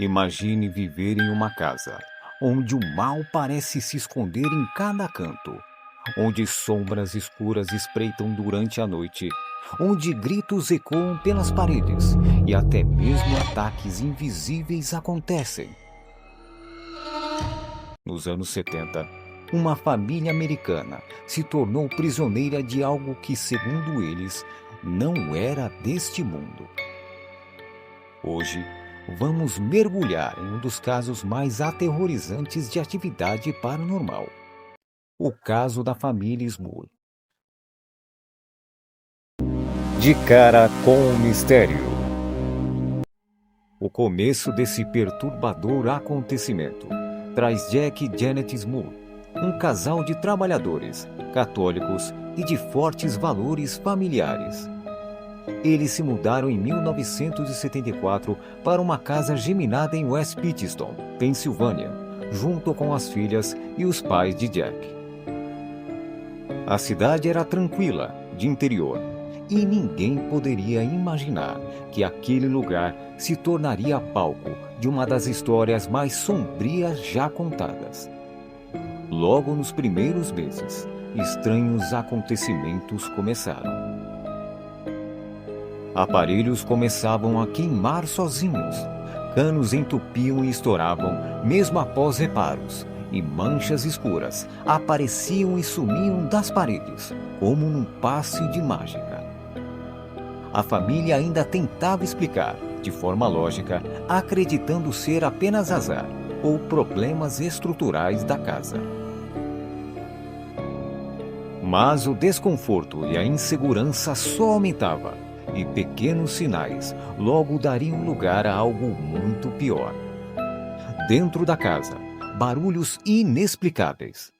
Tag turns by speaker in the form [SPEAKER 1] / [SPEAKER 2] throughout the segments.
[SPEAKER 1] Imagine viver em uma casa onde o mal parece se esconder em cada canto, onde sombras escuras espreitam durante a noite, onde gritos ecoam pelas paredes e até mesmo ataques invisíveis acontecem. Nos anos 70, uma família americana se tornou prisioneira de algo que, segundo eles, não era deste mundo. Hoje, vamos mergulhar em um dos casos mais aterrorizantes de atividade paranormal. O caso da família Small. De cara com o mistério. O começo desse perturbador acontecimento traz Jack e Janet Small, um casal de trabalhadores, católicos e de fortes valores familiares. Eles se mudaram em 1974 para uma casa geminada em West Pittston, Pensilvânia, junto com as filhas e os pais de Jack. A cidade era tranquila, de interior, e ninguém poderia imaginar que aquele lugar se tornaria palco de uma das histórias mais sombrias já contadas. Logo nos primeiros meses, estranhos acontecimentos começaram. Aparelhos começavam a queimar sozinhos, canos entupiam e estouravam mesmo após reparos, e manchas escuras apareciam e sumiam das paredes, como num passe de mágica. A família ainda tentava explicar, de forma lógica, acreditando ser apenas azar ou problemas estruturais da casa. Mas o desconforto e a insegurança só aumentavam, e pequenos sinais logo dariam lugar a algo muito pior. Dentro da casa, barulhos inexplicáveis.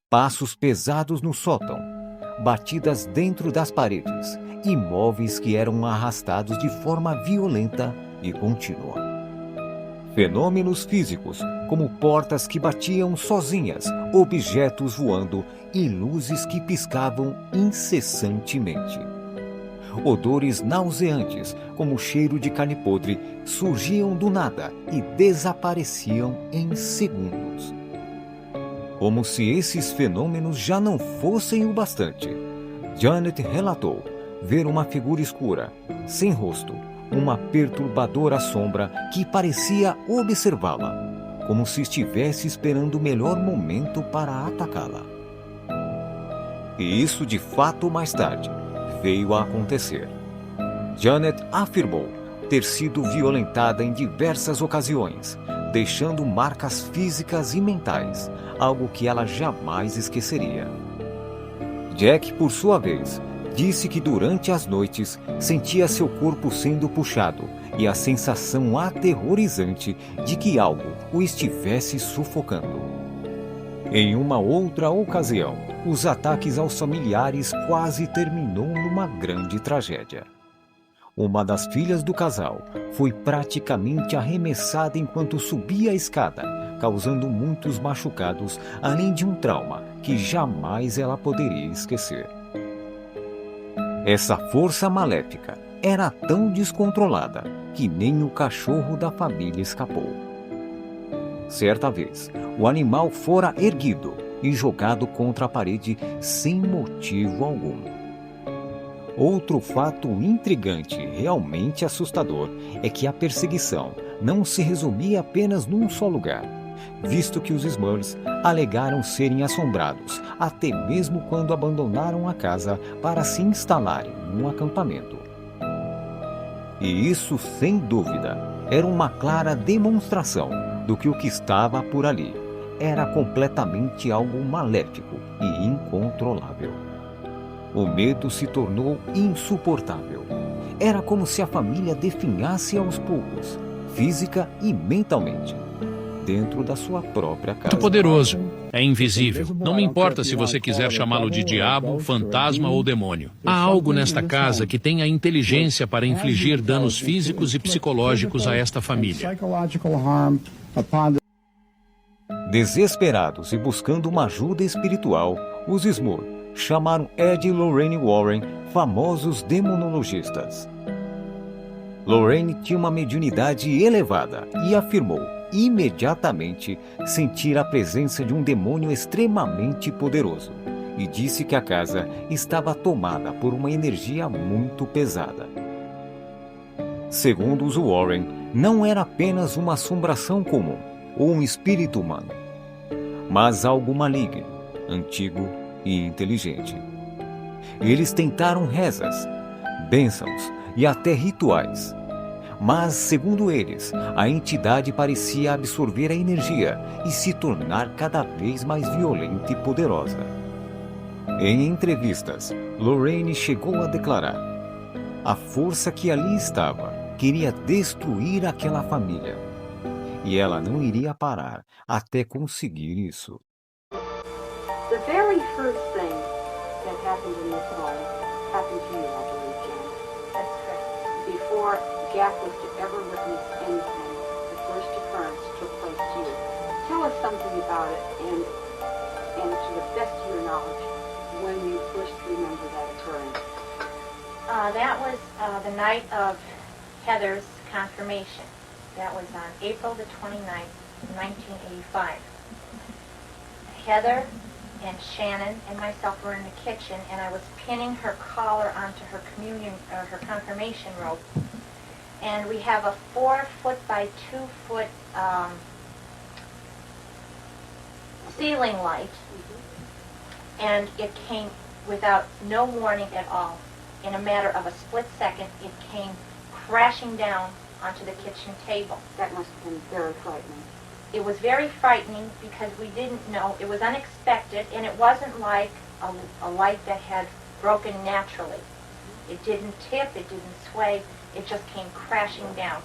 [SPEAKER 1] Passos pesados no sótão, batidas dentro das paredes e móveis que eram arrastados de forma violenta e contínua. Fenômenos físicos, como portas que batiam sozinhas, objetos voando e luzes que piscavam incessantemente. Odores nauseantes, como o cheiro de carne podre, surgiam do nada e desapareciam em segundos. Como se esses fenômenos já não fossem o bastante, Janet relatou ver uma figura escura, sem rosto, uma perturbadora sombra que parecia observá-la, como se estivesse esperando o melhor momento para atacá-la. E isso de fato mais tarde veio a acontecer. Janet afirmou ter sido violentada em diversas ocasiões, deixando marcas físicas e mentais, algo que ela jamais esqueceria. Jack, por sua vez, disse que durante as noites sentia seu corpo sendo puxado e a sensação aterrorizante de que algo o estivesse sufocando. Em uma outra ocasião, os ataques aos familiares quase terminou numa grande tragédia. Uma das filhas do casal foi praticamente arremessada enquanto subia a escada, causando muitos machucados, além de um trauma que jamais ela poderia esquecer. Essa força maléfica era tão descontrolada que nem o cachorro da família escapou. Certa vez, o animal fora erguido e jogado contra a parede sem motivo algum. Outro fato intrigante e realmente assustador é que a perseguição não se resumia apenas num só lugar, visto que os Smurfs alegaram serem assombrados até mesmo quando abandonaram a casa para se instalarem num acampamento. E isso, sem dúvida, era uma clara demonstração do que o que estava por ali era completamente algo maléfico e incontrolável. O medo se tornou insuportável. Era como se a família definhasse aos poucos, física e mentalmente, dentro da sua própria casa.
[SPEAKER 2] Muito poderoso. É invisível. Não me importa se você quiser chamá-lo de diabo, fantasma ou demônio. Há algo nesta casa que tem a inteligência para infligir danos físicos e psicológicos a esta família.
[SPEAKER 1] Desesperados e buscando uma ajuda espiritual, os Smurf chamaram Ed e Lorraine Warren, famosos demonologistas. Lorraine tinha uma mediunidade elevada e afirmou imediatamente sentir a presença de um demônio extremamente poderoso e disse que a casa estava tomada por uma energia muito pesada. Segundo os Warren, não era apenas uma assombração comum ou um espírito humano, mas algo maligno, antigo e inteligente. Eles tentaram rezas, bênçãos e até rituais. Mas, segundo eles, a entidade parecia absorver a energia e se tornar cada vez mais violenta e poderosa. Em entrevistas, Lorraine chegou a declarar: a força que ali estava queria destruir aquela família. E ela não iria parar até conseguir isso.
[SPEAKER 3] The very first thing that happened in this home happened to you, I believe, Jan.
[SPEAKER 4] That's correct.
[SPEAKER 3] Before Jack was to ever witness anything, the first occurrence took place to you. Tell us something about it, and to the best of your knowledge, when you first remember that occurring.
[SPEAKER 4] That was the night of Heather's confirmation. That was on April the 29th, 1985. Heather and Shannon and myself were in the kitchen, and I was pinning her collar onto her her confirmation robe. And we have a 4-foot by 2-foot ceiling light, and it came without no warning at all. In a matter of a split second, it came crashing down onto the kitchen table.
[SPEAKER 3] That must have been very frightening.
[SPEAKER 4] It was very frightening because we didn't know. It was unexpected, and it wasn't like a light that had broken naturally. It didn't tip, it didn't sway, it just came crashing down.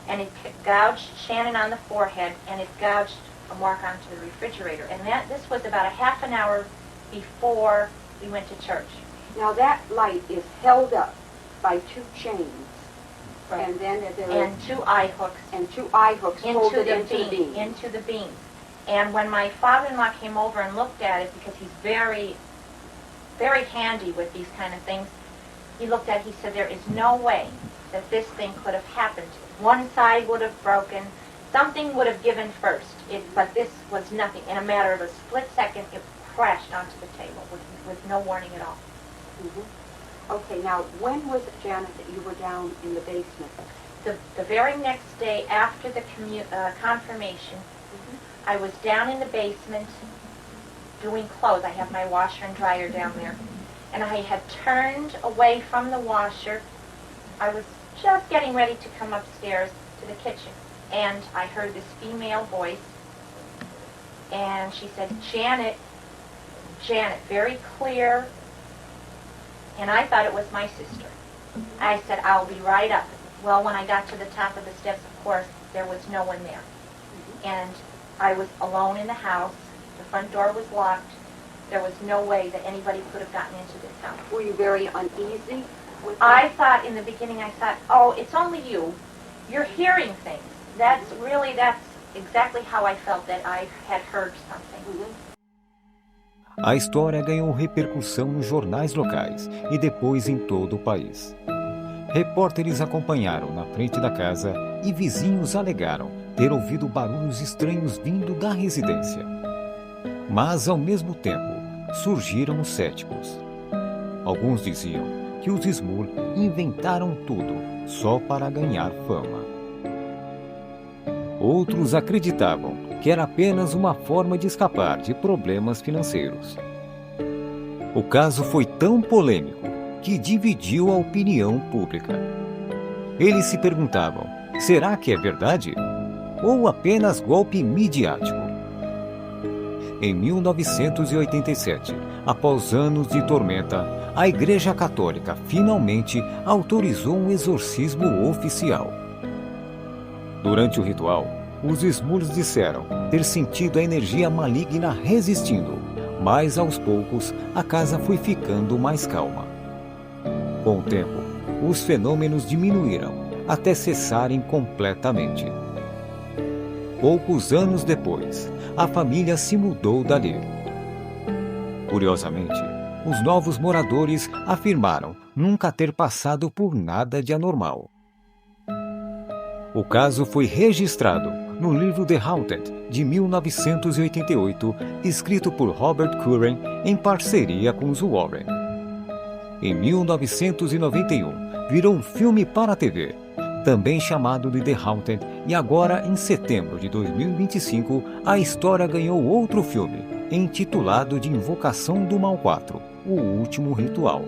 [SPEAKER 4] And it gouged Shannon on the forehead, and it gouged a mark onto the refrigerator. And this was about a half an hour before we went to church.
[SPEAKER 3] Now that light is held up by 2 chains.
[SPEAKER 4] Right.
[SPEAKER 3] And then there
[SPEAKER 4] And 2 eye hooks
[SPEAKER 3] and 2 eye hooks folded into the beam.
[SPEAKER 4] Into the beam. And when my father-in-law came over and looked at it, because he's very, very handy with these kind of things, he looked at it, he said, there is no way that this thing could have happened. One side would have broken, something would have given first, but this was nothing. In a matter of a split second, it crashed onto the table with no warning at all.
[SPEAKER 3] Mm-hmm. Okay, now when was it, Janet, that you were down in the basement?
[SPEAKER 4] The very next day after the confirmation, I was down in the basement doing clothes. I have my washer and dryer down there. And I had turned away from the washer. I was just getting ready to come upstairs to the kitchen. And I heard this female voice. And she said, Janet, Janet, very clear. And I thought it was my sister. I said, I'll be right up. Well, when I got to the top of the steps, of course, there was no one there. And I was alone in the house. The front door was locked. There was no way that anybody could have gotten into this house.
[SPEAKER 3] Were you very uneasy with
[SPEAKER 4] I
[SPEAKER 3] that?
[SPEAKER 4] thought in the beginning, I thought, oh, it's only you. You're hearing things. That's exactly how I felt, that I had heard something.
[SPEAKER 1] A história ganhou repercussão nos jornais locais e depois em todo o país. Repórteres acompanharam na frente da casa e vizinhos alegaram ter ouvido barulhos estranhos vindo da residência. Mas, ao mesmo tempo, surgiram os céticos. Alguns diziam que os Smurl inventaram tudo só para ganhar fama. Outros acreditavam que era apenas uma forma de escapar de problemas financeiros. O caso foi tão polêmico que dividiu a opinião pública. Eles se perguntavam, será que é verdade? Ou apenas golpe midiático? Em 1987, após anos de tormenta, a Igreja Católica finalmente autorizou um exorcismo oficial. Durante o ritual, os Smurls disseram ter sentido a energia maligna resistindo, mas aos poucos a casa foi ficando mais calma. Com o tempo, os fenômenos diminuíram até cessarem completamente. Poucos anos depois, a família se mudou dali. Curiosamente, os novos moradores afirmaram nunca ter passado por nada de anormal. O caso foi registrado no livro The Haunted, de 1988, escrito por Robert Curran em parceria com os Warren. Em 1991, virou um filme para a TV, também chamado de The Haunted, e agora, em setembro de 2025, a história ganhou outro filme, intitulado de Invocação do Mal 4, O Último Ritual.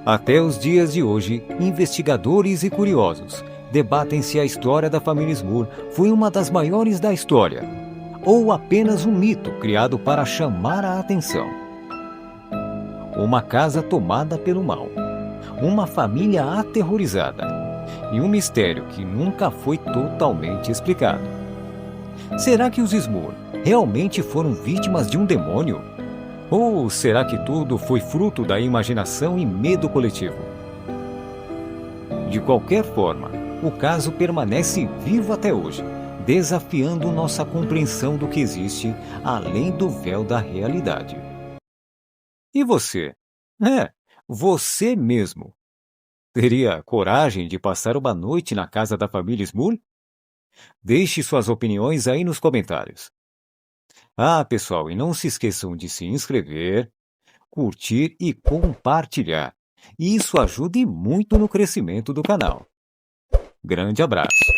[SPEAKER 1] Até os dias de hoje, investigadores e curiosos debatem se a história da família Smurl foi uma das maiores da história, ou apenas um mito criado para chamar a atenção. Uma casa tomada pelo mal, uma família aterrorizada e um mistério que nunca foi totalmente explicado. Será que os Smurl realmente foram vítimas de um demônio? Ou será que tudo foi fruto da imaginação e medo coletivo? De qualquer forma, o caso permanece vivo até hoje, desafiando nossa compreensão do que existe além do véu da realidade. E você? Você mesmo. Teria coragem de passar uma noite na casa da família Smurl? Deixe suas opiniões aí nos comentários. Pessoal, e não se esqueçam de se inscrever, curtir e compartilhar. Isso ajuda muito no crescimento do canal. Grande abraço!